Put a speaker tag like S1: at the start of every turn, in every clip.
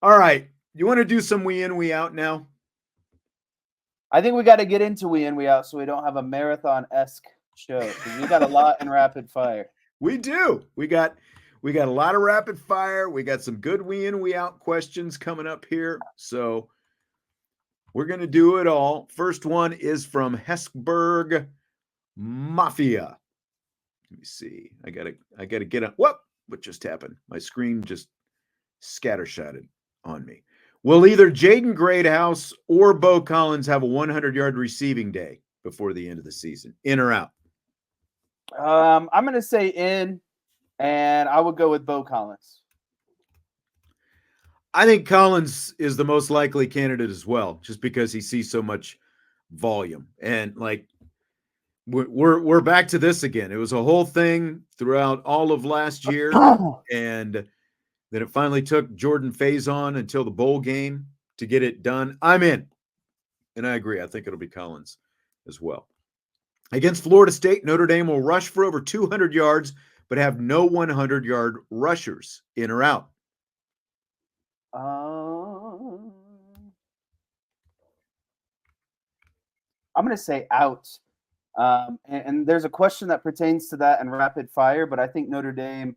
S1: All right. You want to do some we in, we out now?
S2: I think we got to get into we in, we out so we don't have a marathon-esque show because we got a lot in rapid fire.
S1: We do. We got a lot of rapid fire. We got some good we in, we out questions coming up here. So we're going to do it all. First one is from Hesburg Mafia. Let me see. I gotta get on. What just happened? My screen just scattershotted on me. Will either Jaden Greathouse or Beaux Collins have a 100-yard receiving day before the end of the season? In or out?
S2: I'm going to say in, and I would go with Beaux Collins.
S1: I think Collins is the most likely candidate as well, just because he sees so much volume. And like we're back to this again. It was a whole thing throughout all of last year, and then it finally took Jordan Faison until the bowl game to get it done. I'm in. And I agree. I think it'll be Collins as well. Against Florida State, Notre Dame will rush for over 200 yards, but have no 100-yard rushers. In or out?
S2: I'm going to say out. And there's a question that pertains to that in rapid fire, but I think Notre Dame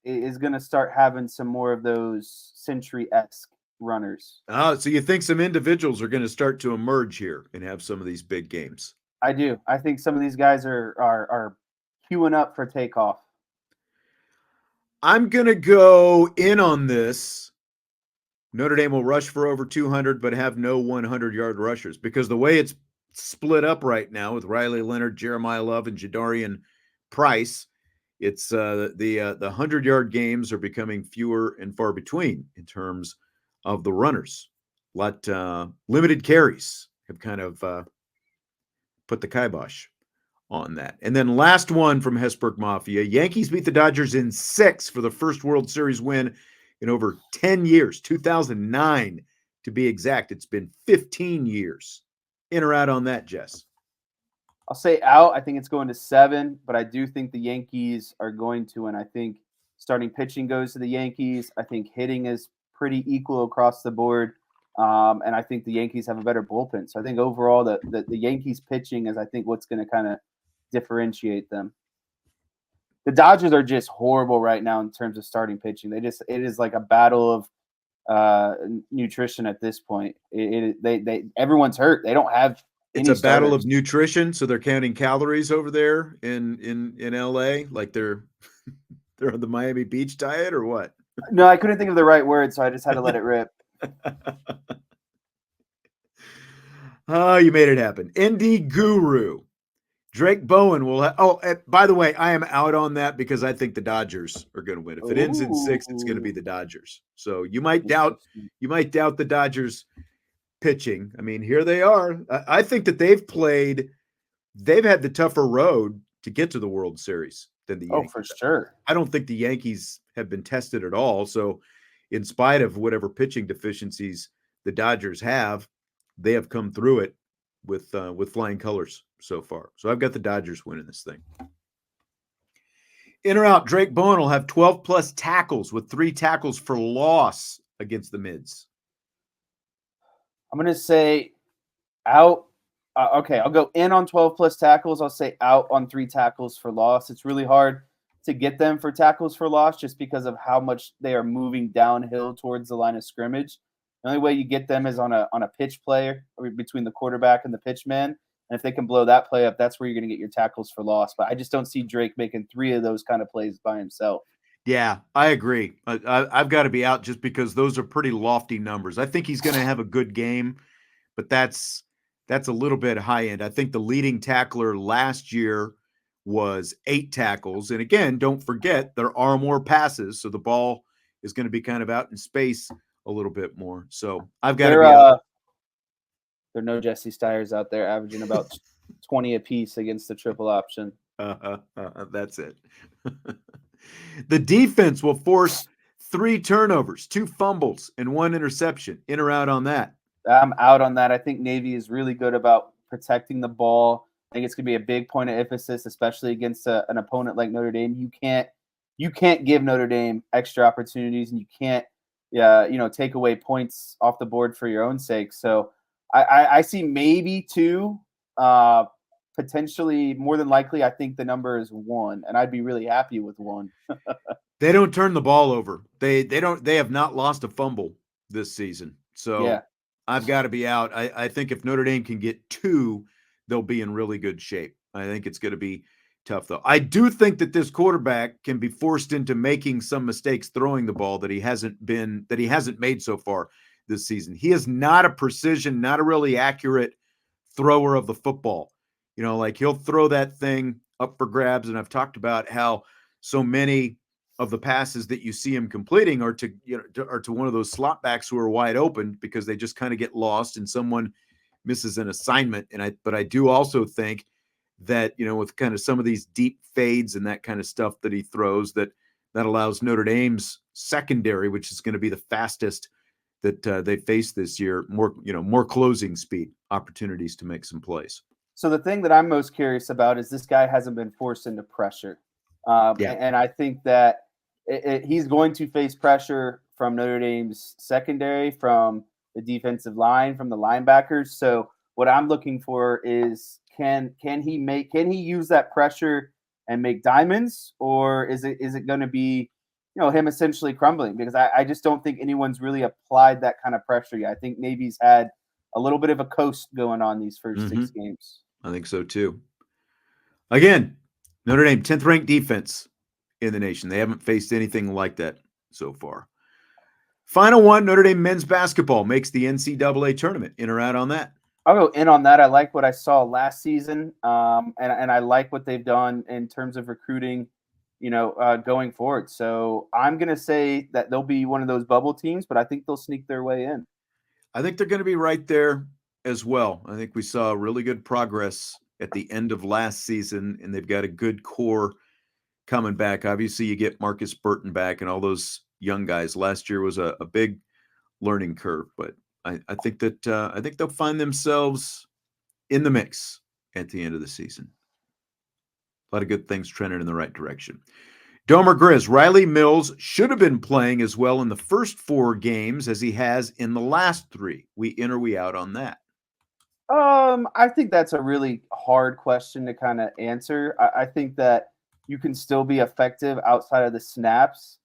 S2: is going to start having some more of those Century-esque runners.
S1: Oh, so you think some individuals are going to start to emerge here and have some of these big games?
S2: I do. I think some of these guys are queuing up for takeoff.
S1: I'm going to go in on this. Notre Dame will rush for over 200, but have no 100-yard rushers, because the way it's split up right now with Riley Leonard, Jeremiah Love, and Jadarian Price, it's the 100-yard games are becoming fewer and far between in terms of the runners. Limited carries have kind of put the kibosh on that. And then last one from Hesburg Mafia. Yankees beat the Dodgers in 6 for the first World Series win in over 10 years, 2009 to be exact. It's been 15 years. In or out on that, Jess?
S2: I'll say out. I think it's going to 7, but I do think the Yankees are going to, and I think starting pitching goes to the Yankees. I think hitting is pretty equal across the board, and I think the Yankees have a better bullpen. So I think overall the Yankees pitching is, I think, what's going to kind of differentiate them. The Dodgers are just horrible right now in terms of starting pitching. It is like a battle of nutrition at this point. Everyone's hurt. They don't have.
S1: It's a battle of nutrition, so they're counting calories over there in LA, like they're on the Miami Beach diet or what?
S2: No, I couldn't think of the right word, so I just had to let it rip.
S1: Oh, you made it happen. ND Guru. Drayk Bowen will have. Oh, by the way, I am out on that because I think the Dodgers are going to win. If it ends in 6, it's going to be the Dodgers. So you might doubt the Dodgers pitching. I mean, here they are. I think that they've had the tougher road to get to the World Series than the Yankees.
S2: Oh, for sure.
S1: I don't think the Yankees have been tested at all. So in spite of whatever pitching deficiencies the Dodgers have, they have come through it with flying colors so far. So I've got the Dodgers winning this thing. In or out, Drayk Bowen will have 12 plus tackles with 3 tackles for loss against the Mids.
S2: I'm going to say out. Okay, I'll go in on 12 plus tackles. I'll say out on 3 tackles for loss. It's really hard to get them for tackles for loss just because of how much they are moving downhill towards the line of scrimmage. The only way you get them is on a pitch play between the quarterback and the pitch man. And if they can blow that play up, that's where you're going to get your tackles for loss. But I just don't see Drayk making 3 of those kind of plays by himself.
S1: Yeah, I agree. I've got to be out just because those are pretty lofty numbers. I think he's going to have a good game, but that's a little bit high end. I think the leading tackler last year was 8 tackles. And again, don't forget, there are more passes, so the ball is going to be kind of out in space a little bit more. So I've got to be out.
S2: There are no Jesse Stiers out there averaging about 20 apiece against the triple option.
S1: That's it. The defense will force 3 turnovers, 2 fumbles, and 1 interception. In or out on that?
S2: I'm out on that. I think Navy is really good about protecting the ball. I think it's going to be a big point of emphasis, especially against an opponent like Notre Dame. You can't give Notre Dame extra opportunities, and you can't take away points off the board for your own sake. So I see maybe 2, potentially more than likely. I think the number is 1, and I'd be really happy with 1.
S1: They don't turn the ball over. They have not lost a fumble this season. So
S2: Yeah.
S1: I've got to be out. I think if Notre Dame can get 2, they'll be in really good shape. I think it's going to be tough, though. I do think that this quarterback can be forced into making some mistakes throwing the ball that he hasn't made so far this season. He is not a precision, not a really accurate thrower of the football. Like he'll throw that thing up for grabs, and I've talked about how so many of the passes that you see him completing are to one of those slot backs who are wide open because they just kind of get lost and someone misses an assignment. But I do also think that, with kind of some of these deep fades and that kind of stuff that he throws, that allows Notre Dame's secondary, which is going to be the fastest that they face this year, more closing speed opportunities to make some plays.
S2: So the thing that I'm most curious about is this guy hasn't been forced into pressure. And I think that he's going to face pressure from Notre Dame's secondary, from the defensive line, from the linebackers. So what I'm looking for is can he use that pressure and make diamonds, or is it going to be him essentially crumbling? Because I just don't think anyone's really applied that kind of pressure yet. I think maybe he's had a little bit of a coast going on these first 6 games.
S1: I think so too. Again, Notre Dame, 10th ranked defense in the nation. They haven't faced anything like that so far. Final one, Notre Dame men's basketball makes the NCAA tournament. In or out on that?
S2: I'll go in on that. I like what I saw last season, and I like what they've done in terms of recruiting, going forward. So I'm going to say that they'll be one of those bubble teams, but I think they'll sneak their way in.
S1: I think they're going to be right there as well. I think we saw really good progress at the end of last season, and they've got a good core coming back. Obviously, you get Marcus Burton back and all those young guys. Last year was a big learning curve, but I think they'll find themselves in the mix at the end of the season. A lot of good things trending in the right direction. Domer Grizz, Riley Mills should have been playing as well in the first 4 games as he has in the last 3. We in or we out on that?
S2: I think that's a really hard question to kind of answer. I think that you can still be effective outside of the snaps.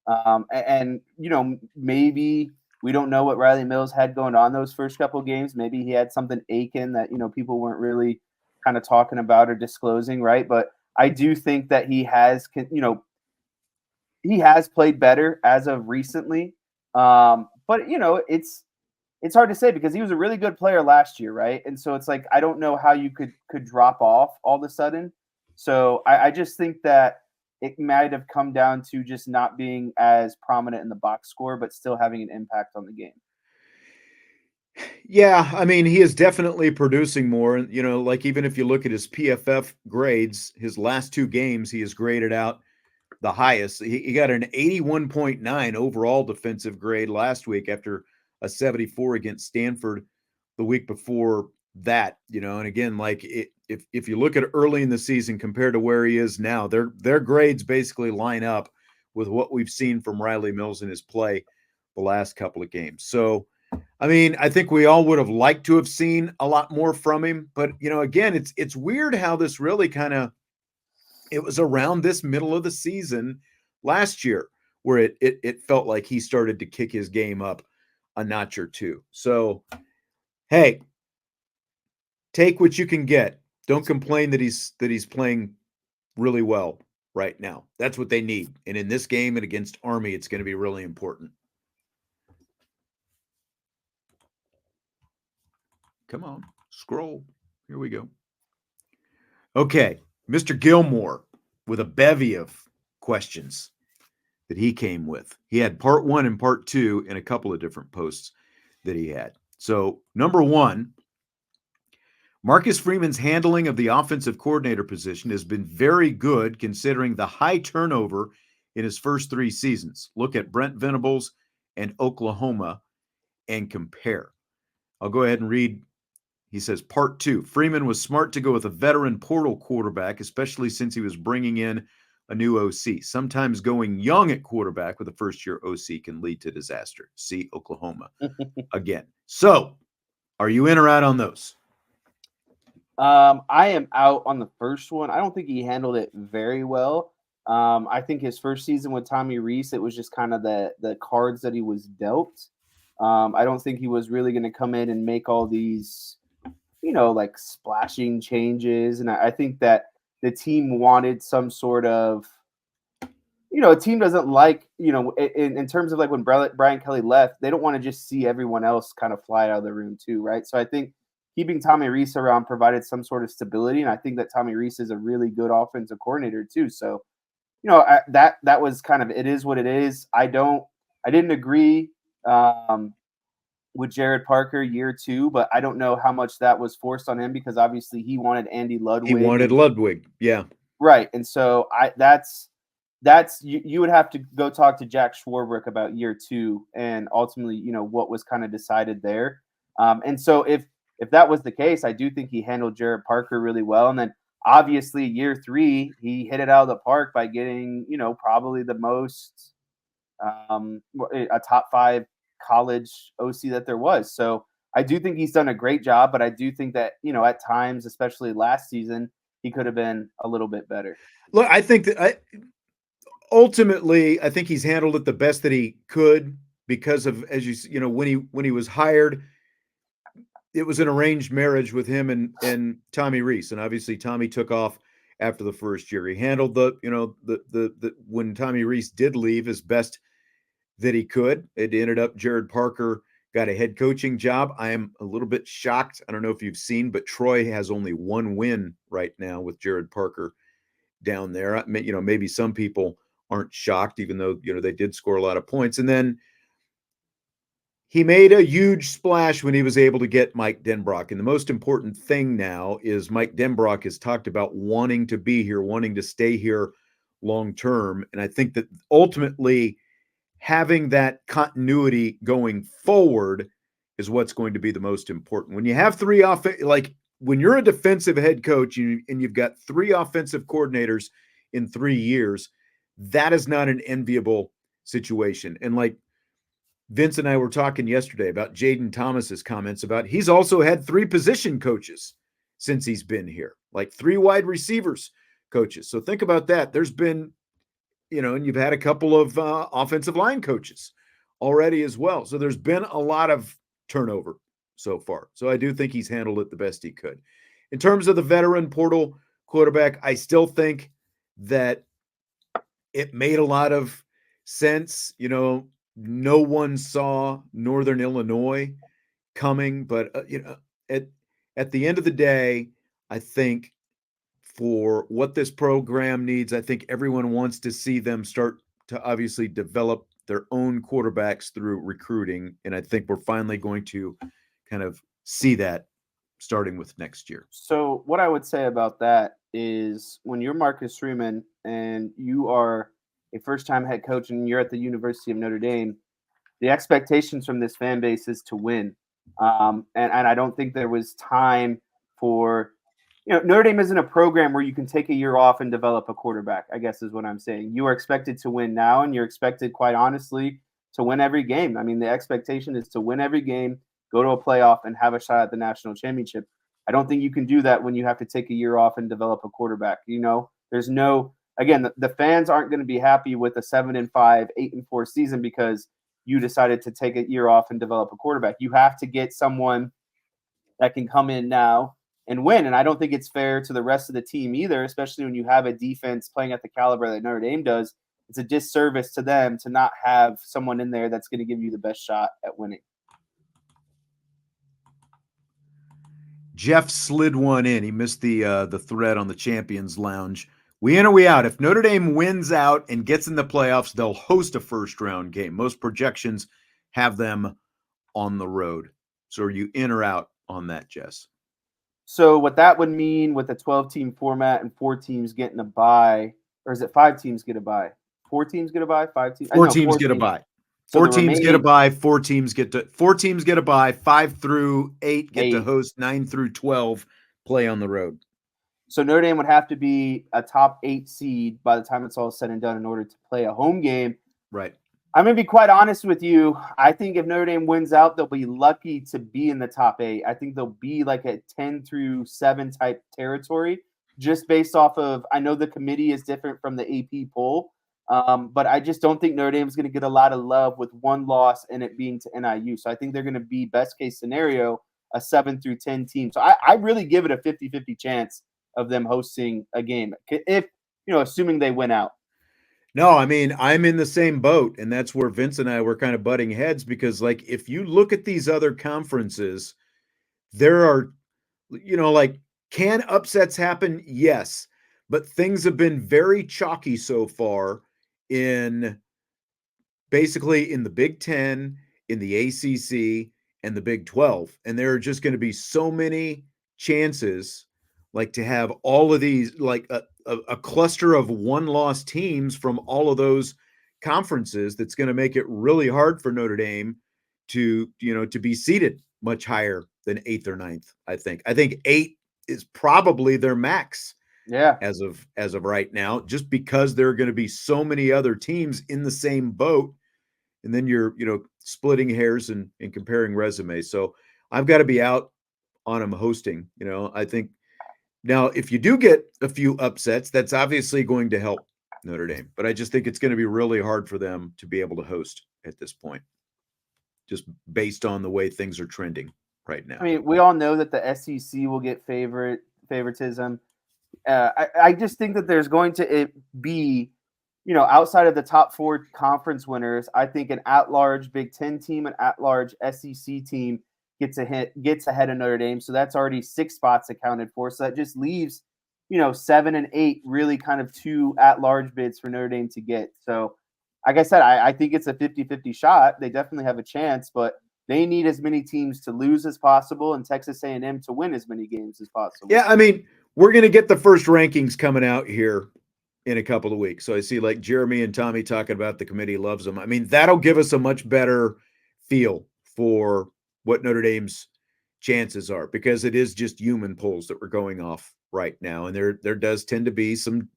S2: And maybe we don't know what Riley Mills had going on those first couple of games. Maybe he had something aching that, people weren't really kind of talking about or disclosing, right? But I do think that he has played better as of recently. But it's hard to say because he was a really good player last year, right? And so it's like I don't know how you could drop off all of a sudden. So I just think that it might have come down to just not being as prominent in the box score, but still having an impact on the game.
S1: Yeah, I mean, he is definitely producing more. Like even if you look at his PFF grades, his last 2 games, he has graded out the highest. He got an 81.9 overall defensive grade last week after a 74 against Stanford the week before that. And again, like if you look at early in the season compared to where he is now, their grades basically line up with what we've seen from Riley Mills in his play the last couple of games. So, I mean, I think we all would have liked to have seen a lot more from him, but again, it's weird how this really it was around this middle of the season last year where it felt like he started to kick his game up a notch or 2. So, hey, take what you can get. Don't complain that he's playing really well right now. That's what they need. And in this game and against Army, it's going to be really important. Come on, scroll. Here we go. Okay, Mr. Gilmore with a bevy of questions that he came with. He had part 1 and part 2 in a couple of different posts that he had. So, number 1, Marcus Freeman's handling of the offensive coordinator position has been very good considering the high turnover in his first 3 seasons. Look at Brent Venables and Oklahoma and compare. I'll go ahead and read. He says, part 2, Freeman was smart to go with a veteran portal quarterback, especially since he was bringing in a new OC. Sometimes going young at quarterback with a first-year OC can lead to disaster. See Oklahoma again. So, are you in or out on those?
S2: I am out on the first one. I don't think he handled it very well. I think his first season with Tommy Rees, it was just kind of the cards that he was dealt. I don't think he was really going to come in and make all these, like splashing changes. And I think that the team wanted some sort of, a team doesn't like, in terms of like when Brian Kelly left, they don't want to just see everyone else kind of fly out of the room too, right? So I think keeping Tommy Rees around provided some sort of stability, and I think that Tommy Rees is a really good offensive coordinator too. So, that was kind of, it is what it is. I didn't agree with Jared Parker year 2, but I don't know how much that was forced on him because obviously he wanted Andy Ludwig.
S1: He wanted Ludwig, yeah,
S2: right. And so that's you would have to go talk to Jack Schwarbrick about year 2 and ultimately, what was kind of decided there. And so if that was the case, I do think he handled Jared Parker really well. And then obviously year 3, he hit it out of the park by getting, probably the most, a top 5 college OC that there was. So I do think he's done a great job, but I do think that, at times, especially last season, he could have been a little bit better.
S1: Look, I think that ultimately, I think he's handled it the best that he could because of, as when he was hired, it was an arranged marriage with him and Tommy Rees, and obviously Tommy took off after the first year. He handled the when Tommy Rees did leave as best that he could. It ended up Jared Parker got a head coaching job. I am a little bit shocked. I don't know if you've seen, but Troy has only 1 win right now with Jared Parker down there. Maybe some people aren't shocked, even though, they did score a lot of points. And then he made a huge splash when he was able to get Mike Denbrock. And the most important thing now is Mike Denbrock has talked about wanting to be here, wanting to stay here long term. And I think that ultimately having that continuity going forward is what's going to be the most important. When you have 3 when you're a defensive head coach and you've got 3 offensive coordinators in 3 years, that is not an enviable situation. And like Vince and I were talking yesterday about Jaden Thomas's comments about he's also had 3 position coaches since he's been here, like 3 wide receivers coaches. So think about that. There's been, and you've had a couple of offensive line coaches already as well. So there's been a lot of turnover so far. So I do think he's handled it the best he could. In terms of the veteran portal quarterback, I still think that it made a lot of sense. No one saw Northern Illinois coming, but at the end of the day, I think for what this program needs, I think everyone wants to see them start to obviously develop their own quarterbacks through recruiting, and I think we're finally going to kind of see that starting with next year.
S2: So what I would say about that is when you're Marcus Freeman and you are a first-time head coach and you're at the University of Notre Dame, the expectations from this fan base is to win. And I don't think there was time for, Notre Dame isn't a program where you can take a year off and develop a quarterback, I guess is what I'm saying. You are expected to win now, and you're expected, quite honestly, to win every game. I mean, the expectation is to win every game, go to a playoff, and have a shot at the national championship. I don't think you can do that when you have to take a year off and develop a quarterback. There's no, again, the fans aren't going to be happy with a 7-5, 8-4 season because you decided to take a year off and develop a quarterback. You have to get someone that can come in now and win. And I don't think it's fair to the rest of the team either, especially when you have a defense playing at the caliber that Notre Dame does. It's a disservice to them to not have someone in there that's going to give you the best shot at winning.
S1: Jeff slid one in. He missed the thread on the Champions Lounge. We in or we out? If Notre Dame wins out and gets in the playoffs, they'll host a first-round game. Most projections have them on the road. So are you in or out on that, Jess?
S2: So what that would mean with a 12-team format and 4 teams getting a bye, or is it 5 teams get a bye? 4 teams get a bye? 5 teams?
S1: 4 teams get a bye.
S2: So
S1: 4 teams get a bye. 4 teams get a bye. 5 through 8 get to host. 9 through 12 play on the road.
S2: So Notre Dame would have to be a top 8 seed by the time it's all said and done in order to play a home game.
S1: Right.
S2: I'm going to be quite honest with you. I think if Notre Dame wins out, they'll be lucky to be in the top 8. I think they'll be like a 10 through 7 type territory, just based off of, I know the committee is different from the AP poll, but I just don't think Notre Dame is going to get a lot of love with one loss and it being to NIU. So I think they're going to be, best case scenario, a 7 through 10 team. So I really give it a 50-50 chance of them hosting a game, if, assuming they win out.
S1: No, I mean, I'm in the same boat, and that's where Vince and I were kind of butting heads because, like, if you look at these other conferences, there are, like, can upsets happen? Yes, but things have been very chalky so far in basically in the Big Ten, in the ACC, and the Big 12. And there are just going to be so many chances, like to have all of these, like a cluster of one-loss teams from all of those conferences that's going to make it really hard for Notre Dame to be seated much higher than 8th or 9th. I think 8 is probably their max.
S2: Yeah.
S1: As of right now, just because there are going to be so many other teams in the same boat, and then you're splitting hairs and comparing resumes. So I've got to be out on them hosting. I think now if you do get a few upsets, that's obviously going to help Notre Dame, but I just think it's going to be really hard for them to be able to host at this point, just based on the way things are trending right now.
S2: I mean, we all know that the SEC will get favoritism. I just think that there's going to be, outside of the top 4 conference winners, I think an at-large Big Ten team, an at-large SEC team gets ahead of Notre Dame. So that's already 6 spots accounted for. So that just leaves, 7 and 8 really kind of 2 at-large bids for Notre Dame to get. So like I said, I think it's a 50-50 shot. They definitely have a chance, but they need as many teams to lose as possible and Texas A&M to win as many games as possible.
S1: Yeah, I mean, we're going to get the first rankings coming out here in a couple of weeks. So I see like Jeremy and Tommy talking about the committee loves them. I mean, that'll give us a much better feel for what Notre Dame's chances are, because it is just human polls that we're going off right now. And there does tend to be some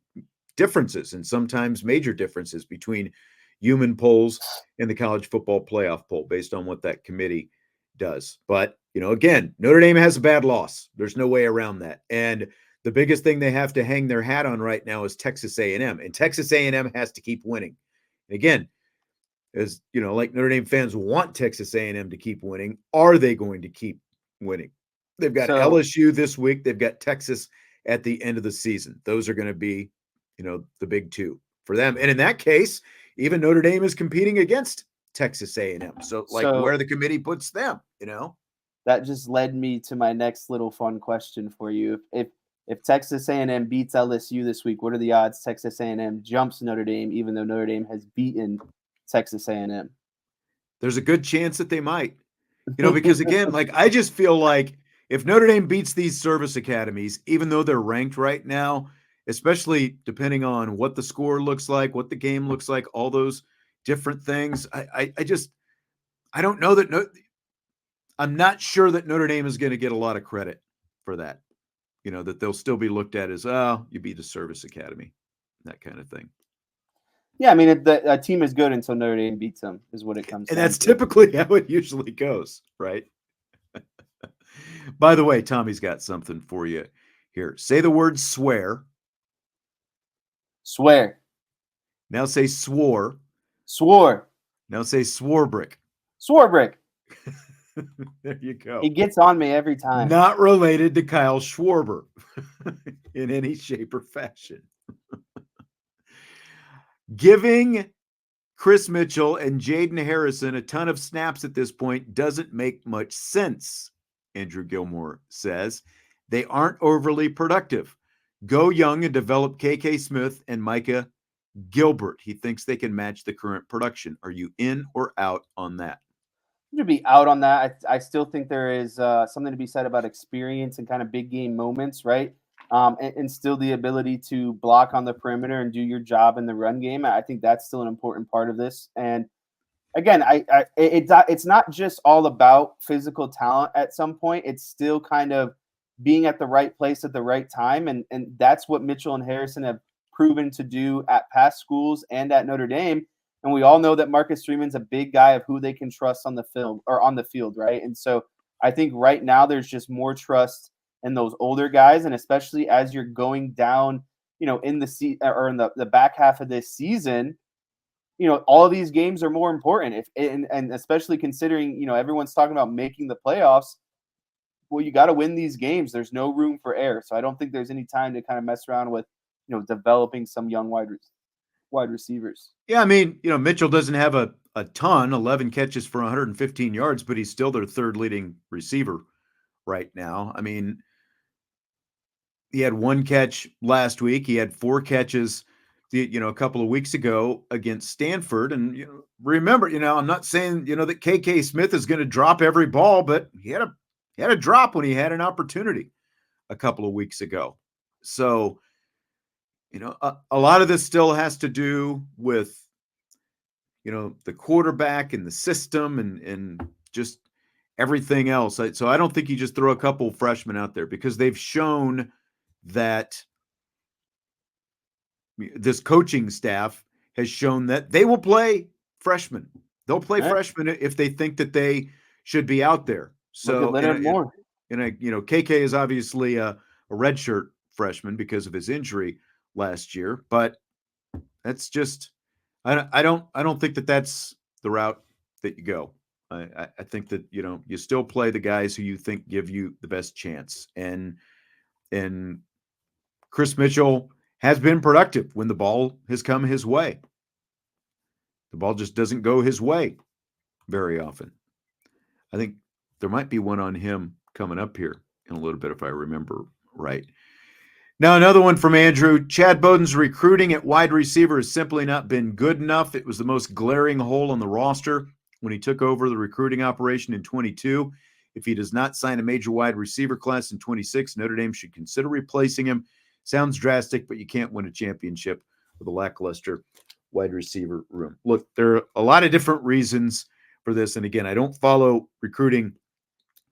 S1: differences, and sometimes major differences, between human polls and the college football playoff poll based on what that committee does. But, again, Notre Dame has a bad loss. There's no way around that. And the biggest thing they have to hang their hat on right now is Texas A&M, and Texas A&M has to keep winning. And again, as like Notre Dame fans want Texas A&M to keep winning, are they going to keep winning? They've got LSU this week. They've got Texas at the end of the season. Those are going to be, the big 2 for them. And in that case, even Notre Dame is competing against Texas A&M. So where the committee puts them,
S2: That just led me to my next little fun question for you. If Texas A&M beats LSU this week, what are the odds Texas A&M jumps Notre Dame, even though Notre Dame has beaten Texas A&M?
S1: There's a good chance that they might, because again, I just feel like if Notre Dame beats these service academies, even though they're ranked right now, especially depending on what the score looks like, what the game looks like, all those different things, I don't know that I'm not sure that Notre Dame is going to get a lot of credit for that. That they'll still be looked at as, you beat a service academy, that kind of thing.
S2: Yeah, I mean, a team is good until Notre Dame beats them, is what it comes down to.
S1: And that's typically how it usually goes, right? By the way, Tommy's got something for you here. Say the word swear.
S2: Swear.
S1: Now say swore.
S2: Swore.
S1: Now say Swarbrick.
S2: Swarbrick.
S1: There you go.
S2: He gets on me every time.
S1: Not related to Kyle Schwarber in any shape or fashion. Giving Chris Mitchell and Jaden Harrison a ton of snaps at this point doesn't make much sense, Andrew Gilmore says. They aren't overly productive. Go young and develop KK Smith and Micah Gilbert. He thinks they can match the current production. Are you in or out on that?
S2: To be out on that. I still think there is something to be said about experience and kind of big game moments, right? And still the ability to block on the perimeter and do your job in the run game. I think that's still an important part of this. And again, it's not just all about physical talent at some point. It's still kind of being at the right place at the right time. And that's what Mitchell and Harrison have proven to do at past schools and at Notre Dame. And we all know that Marcus Freeman's a big guy of who they can trust on the film or on the field, right? And so I think right now there's just more trust in those older guys, and especially as you're going down, in the back half of this season, all of these games are more important. And especially considering, everyone's talking about making the playoffs. Well, you got to win these games. There's no room for error. So I don't think there's any time to kind of mess around with, developing some young wide receivers.
S1: Yeah, I mean, Mitchell doesn't have a ton, 11 catches for 115 yards, but he's still their third leading receiver right now. I mean, he had one catch last week. He had 4 catches, a couple of weeks ago against Stanford. And remember, I'm not saying that KK Smith is going to drop every ball, but he had a drop when he had an opportunity a couple of weeks ago. So, a lot of this still has to do with the quarterback and the system and just everything else. So I don't think you just throw a couple freshmen out there, because they've shown that this coaching staff has shown that they will play freshmen. They'll play freshmen if they think that they should be out there. So KK is obviously a redshirt freshman because of his injury last year, but that's just I don't think that that's the route that you go. I think that you still play the guys who you think give you the best chance, and Chris Mitchell has been productive when the ball has come his way. The ball just doesn't go his way very often. I think there might be one on him coming up here in a little bit, if I remember right. Now, another one from Andrew. Chad Bowden's recruiting at wide receiver has simply not been good enough. It was the most glaring hole on the roster when he took over the recruiting operation in 22. If he does not sign a major wide receiver class in 26, Notre Dame should consider replacing him. Sounds drastic, but you can't win a championship with a lackluster wide receiver room. Look, there are a lot of different reasons for this. And again, I don't follow recruiting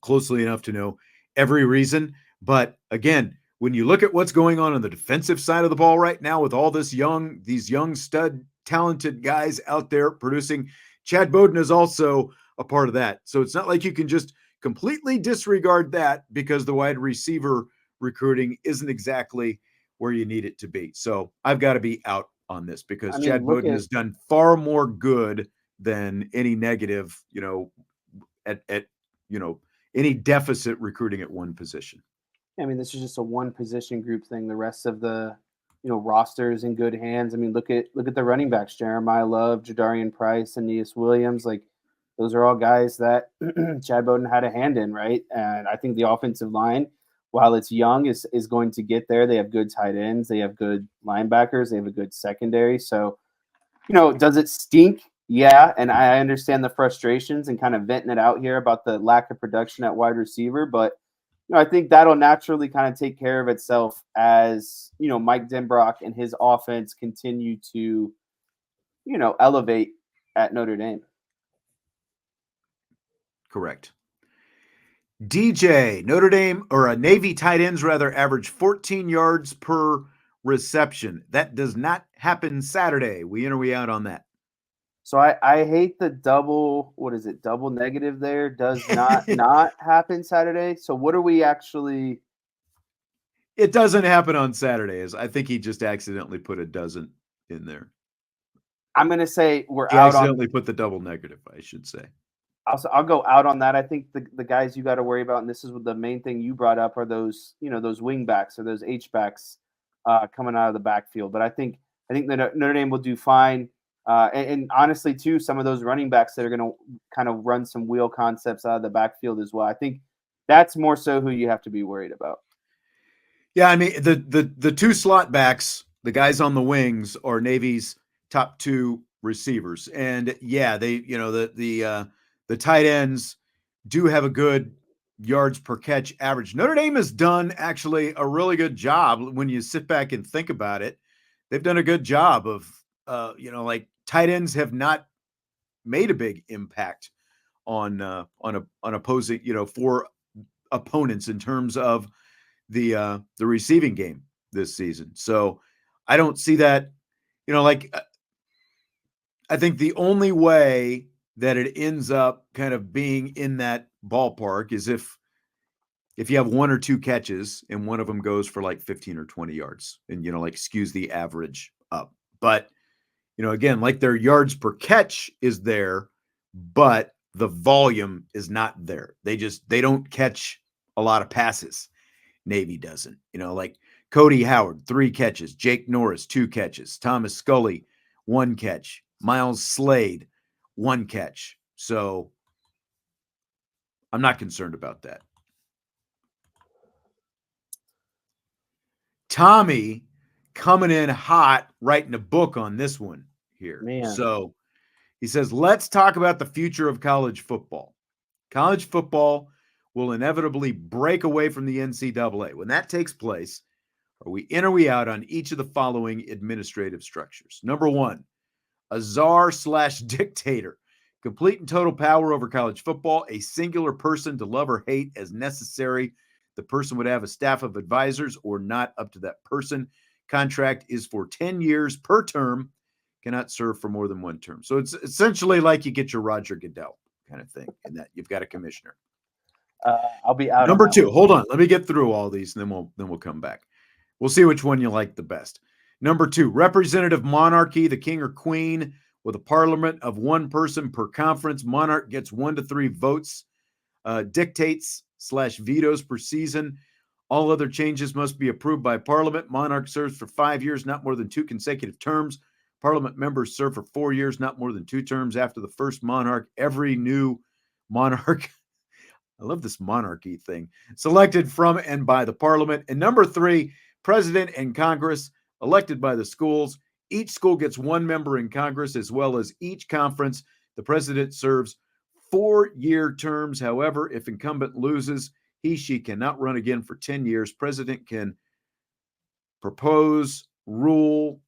S1: closely enough to know every reason. But again, when you look at what's going on the defensive side of the ball right now with all these young stud, talented guys out there producing, Chad Bowden is also a part of that. So it's not like you can just completely disregard that because the wide receiver recruiting isn't exactly where you need it to be. So I've got to be out on this because Chad Bowden has done far more good than any negative, at any deficit recruiting at one position.
S2: I mean, this is just a one position group thing. The rest of the, roster is in good hands. I mean, look at the running backs: Jeremiah Love, Jadarian Price, and Aeneas Williams. Like, those are all guys that Chad Bowden had a hand in, right? And I think the offensive line, while it's young, is going to get there. They have good tight ends. They have good linebackers. They have a good secondary. So, does it stink? Yeah, and I understand the frustrations and kind of venting it out here about the lack of production at wide receiver, but I think that'll naturally kind of take care of itself as, Mike Denbrock and his offense continue to, elevate at Notre Dame.
S1: Correct. DJ, Notre Dame, or Navy tight ends rather, average 14 yards per reception. That does not happen Saturday. We in or we out on that?
S2: So I hate the double negative there. Does not happen Saturday. So what are we actually?
S1: It doesn't happen on Saturdays. I think he just accidentally put a doesn't in there.
S2: I'm going to say
S1: he accidentally put the double negative, I should say.
S2: I'll go out on that. I think the guys you got to worry about, and this is the main thing you brought up, are those, those wing backs or those H-backs coming out of the backfield. But I think that Notre Dame will do fine. And honestly, too, some of those running backs that are going to kind of run some wheel concepts out of the backfield as well. I think that's more so who you have to be worried about.
S1: Yeah, I mean, the two slot backs, the guys on the wings, are Navy's top 2 receivers. And yeah, they, the tight ends do have a good yards per catch average. Notre Dame has done actually a really good job when you sit back and think about it. They've done a good job of, tight ends have not made a big impact on opposing, for opponents in terms of the receiving game this season. So I don't see that. Like I think the only way that it ends up kind of being in that ballpark is if you have one or two catches and one of them goes for like 15 or 20 yards and like skews the average up. But again, like their yards per catch is there, but the volume is not there. They don't catch a lot of passes. Navy doesn't. Like Cody Howard, 3 catches, Jake Norris, 2 catches, Thomas Scully, 1 catch, Miles Slade, 1 catch. So I'm not concerned about that. Tommy coming in hot, writing a book on this one here.
S2: Man.
S1: So he says, let's talk about the future of college football. College football will inevitably break away from the NCAA. When that takes place, are we in or we out on each of the following administrative structures? Number 1, a czar/dictator, complete and total power over college football, a singular person to love or hate as necessary. The person would have a staff of advisors or not up to that person. Contract is for 10 years per term, cannot serve for more than 1 term. So it's essentially like you get your Roger Goodell kind of thing in that you've got a commissioner.
S2: I'll be out.
S1: Number 2, hold on. Let me get through all these and then we'll come back. We'll see which one you like the best. Number 2, representative monarchy, the king or queen with a parliament of 1 person per conference. Monarch gets 1 to 3 votes, dictates/vetoes per season. All other changes must be approved by Parliament. Monarch serves for 5 years, not more than 2 consecutive terms. Parliament members serve for 4 years, not more than 2 terms. After the first monarch, every new monarch, I love this monarchy thing, selected from and by the Parliament. And number 3, president and Congress, elected by the schools. Each school gets 1 member in Congress as well as each conference. The president serves 4-year terms. However, if incumbent loses, she cannot run again for 10 years. President can propose rule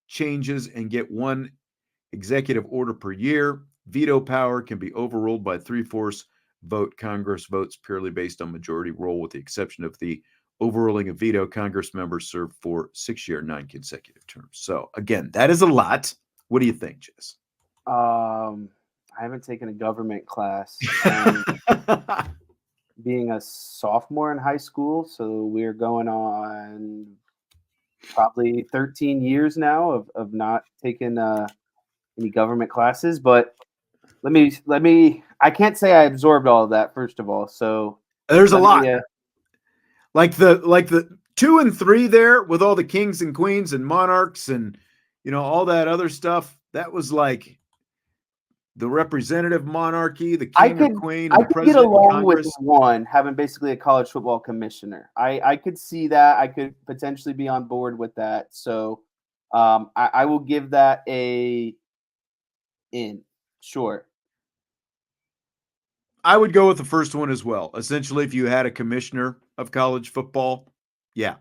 S1: changes and get 1 executive order per year. Veto power can be overruled by 3/4 vote. Congress votes purely based on majority rule, with the exception of the overruling a veto. Congress members serve for 6-year, 9 consecutive terms. So again, that is a lot. What do you think, Jess?
S2: I haven't taken a government class. Being a sophomore in high school, so we're going on probably 13 years now of not taking any government classes. But let me. I can't say I absorbed all of that, first of all. So
S1: there's a lot. Like the 2 and 3 there with all the kings and queens and monarchs and all that other stuff. That was like the representative monarchy, the king or queen, and the president.
S2: I could get along with 1 having basically a college football commissioner. I could see that. I could potentially be on board with that. So I will give that a in. Sure.
S1: I would go with the first one as well. Essentially, if you had a commissioner of college football, yeah,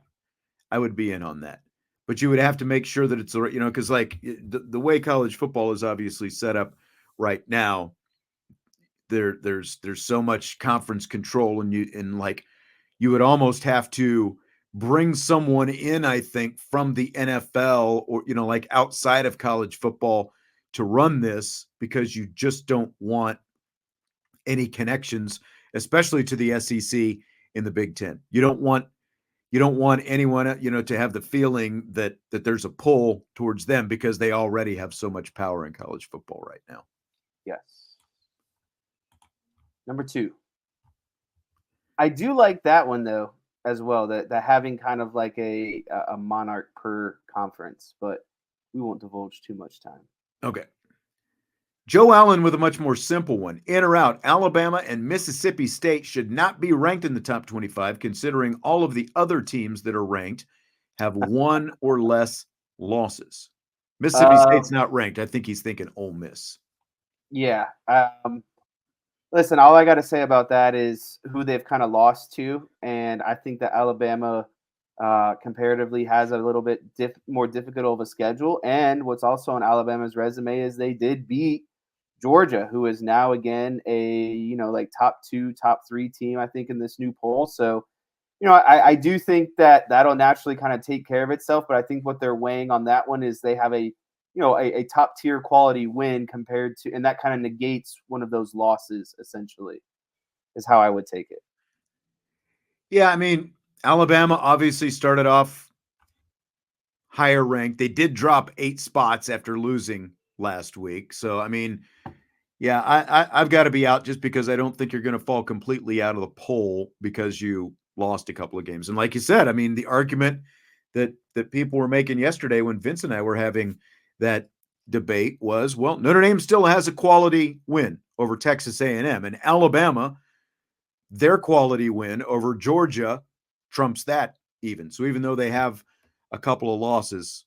S1: I would be in on that. But you would have to make sure that it's, because like the way college football is obviously set up right now, there's so much conference control, and you would almost have to bring someone in, I think, from the NFL or like outside of college football to run this, because you just don't want any connections, especially to the SEC in the Big Ten. You don't want anyone, to have the feeling that there's a pull towards them, because they already have so much power in college football right now.
S2: Yes. Number 2. I do like that one though as well. That having kind of like a monarch per conference, but we won't divulge too much time.
S1: Okay. Joe Allen with a much more simple one. In or out, Alabama and Mississippi State should not be ranked in the top 25, considering all of the other teams that are ranked have 1 or less losses. Mississippi State's not ranked. I think he's thinking Ole Miss.
S2: Yeah. Listen, all I got to say about that is who they've kind of lost to, and I think that Alabama comparatively has a little bit more difficult of a schedule. And what's also on Alabama's resume is they did beat Georgia, who is now again a like top 2, top 3 team, I think, in this new poll. So I do think that that'll naturally kind of take care of itself, but I think what they're weighing on that one is they have a top tier quality win compared to, and that kind of negates one of those losses essentially, is how I would take it.
S1: Yeah, I mean, Alabama obviously started off higher ranked. They did drop 8 spots after losing last week. So, I mean, yeah, I've got to be out just because I don't think you're going to fall completely out of the poll because you lost a couple of games. And like you said, I mean, the argument that people were making yesterday when Vince and I were having that debate was, well, Notre Dame still has a quality win over Texas A&M, and Alabama, their quality win over Georgia trumps that even. So even though they have a couple of losses,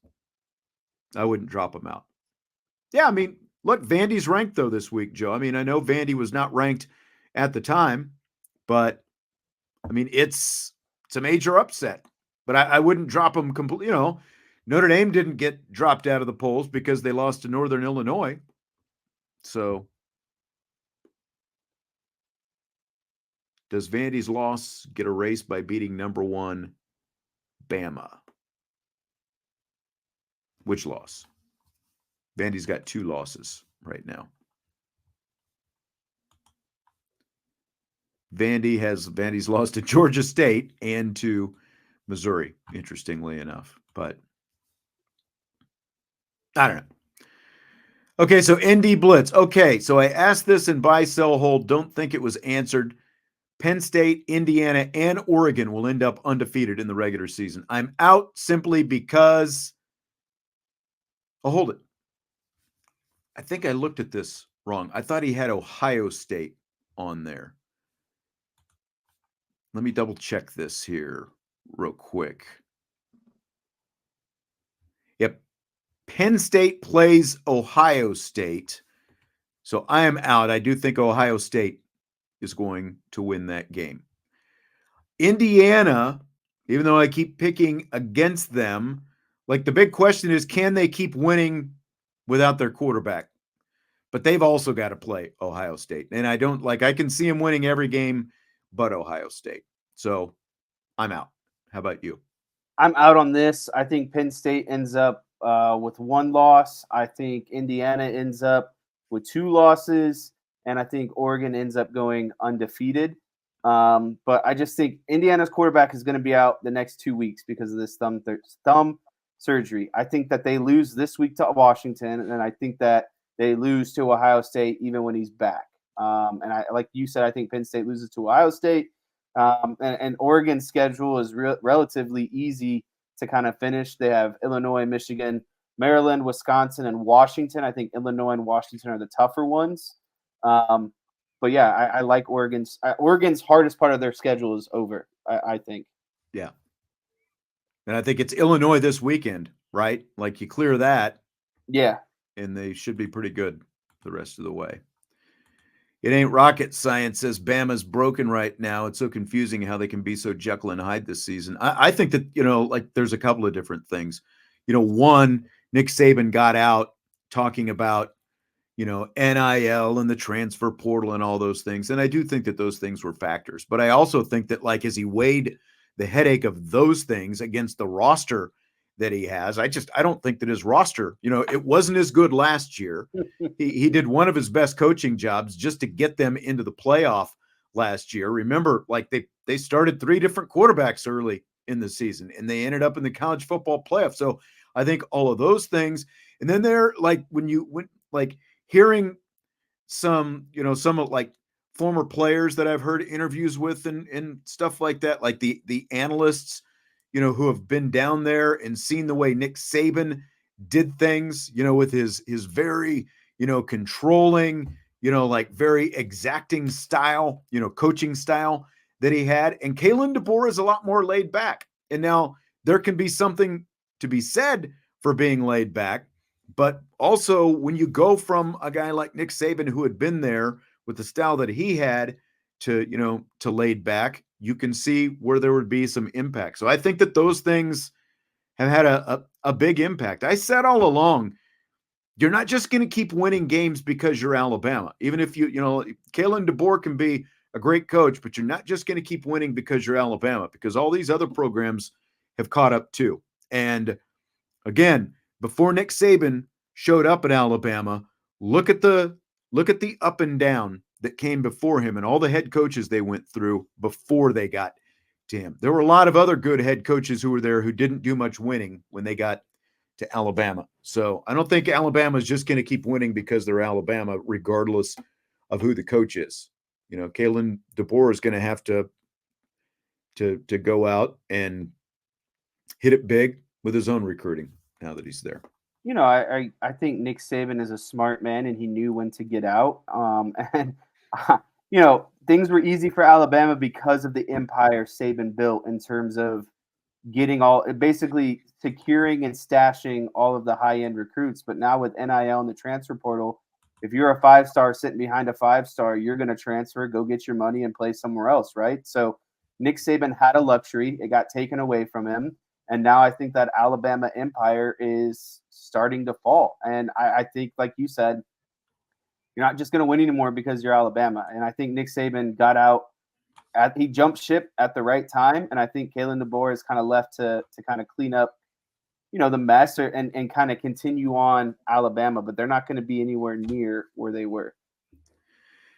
S1: I wouldn't drop them out. Yeah, I mean, look, Vandy's ranked though this week, Joe. I mean, I know Vandy was not ranked at the time, but I mean, it's a major upset. But I wouldn't drop them completely. Notre Dame didn't get dropped out of the polls because they lost to Northern Illinois. So, does Vandy's loss get erased by beating number 1 Bama? Which loss? Vandy's got 2 losses right now. Vandy's lost to Georgia State and to Missouri, interestingly enough. But I don't know. Okay, so ND Blitz. Okay, so I asked this in buy, sell, hold. Don't think it was answered. Penn State, Indiana, and Oregon will end up undefeated in the regular season. I'm out simply because. Oh, hold it. I think I looked at this wrong. I thought he had Ohio State on there. Let me double check this here real quick. Yep. Penn State plays Ohio State. So I am out. I do think Ohio State is going to win that game. Indiana, even though I keep picking against them, like the big question is, can they keep winning without their quarterback? But they've also got to play Ohio State. And I can see them winning every game but Ohio State. So I'm out. How about you?
S2: I'm out on this. I think Penn State ends up with 1 loss. I think Indiana ends up with 2 losses, and I think Oregon ends up going undefeated. But I just think Indiana's quarterback is going to be out the next 2 weeks because of this thumb surgery. I think that they lose this week to Washington, and I think that they lose to Ohio State even when he's back. And like you said, I think Penn State loses to Ohio State. And Oregon's schedule is relatively easy to kind of finish. They have Illinois, Michigan, Maryland, Wisconsin, and Washington. I think Illinois and Washington are the tougher ones. But yeah, I like Oregon's hardest part of their schedule is over, I think.
S1: Yeah. And I think it's Illinois this weekend, right? Like you clear that.
S2: Yeah.
S1: And they should be pretty good the rest of the way. It ain't rocket science, says Bama's broken right now. It's so confusing how they can be so Jekyll and Hyde this season. I think that, there's a couple of different things. One, Nick Saban got out talking about, NIL and the transfer portal and all those things. And I do think that those things were factors. But I also think that, as he weighed the headache of those things against the roster that he has, I don't think that his roster, it wasn't as good last year. He did one of his best coaching jobs just to get them into the playoff last year. Remember, they started 3 different quarterbacks early in the season and they ended up in the college football playoff. So I think all of those things. And then they're hearing some former players that I've heard interviews with and stuff like that, like the analysts, who have been down there and seen the way Nick Saban did things, with his very, controlling, very exacting style, coaching style that he had. And Kalen DeBoer is a lot more laid back. And now there can be something to be said for being laid back. But also when you go from a guy like Nick Saban, who had been there with the style that he had, to laid back, you can see where there would be some impact. So I think that those things have had a big impact. I said all along, you're not just going to keep winning games because you're Alabama. Even if Kalen DeBoer can be a great coach, but you're not just going to keep winning because you're Alabama, because all these other programs have caught up too. And again, before Nick Saban showed up at Alabama, look at the up and down that came before him and all the head coaches they went through before they got to him. There were a lot of other good head coaches who were there who didn't do much winning when they got to Alabama. So I don't think Alabama is just going to keep winning because they're Alabama, regardless of who the coach is. You know, Kalen DeBoer is going to have to go out and hit it big with his own recruiting now that he's there.
S2: You know, I think Nick Saban is a smart man, and he knew when to get out. And you know, things were easy for Alabama because of the empire Saban built in terms of getting basically securing and stashing all of the high end recruits. But now with NIL and the transfer portal, if you're a 5-star sitting behind a 5-star, you're going to transfer, go get your money, and play somewhere else, right? So Nick Saban had a luxury; it got taken away from him. And now I think that Alabama empire is starting to fall. And I think, like you said, you're not just going to win anymore because you're Alabama. And I think Nick Saban got out he jumped ship at the right time. And I think Kalen DeBoer is kind of left to kind of clean up, you know, the mess and kind of continue on Alabama, but they're not going to be anywhere near where they were.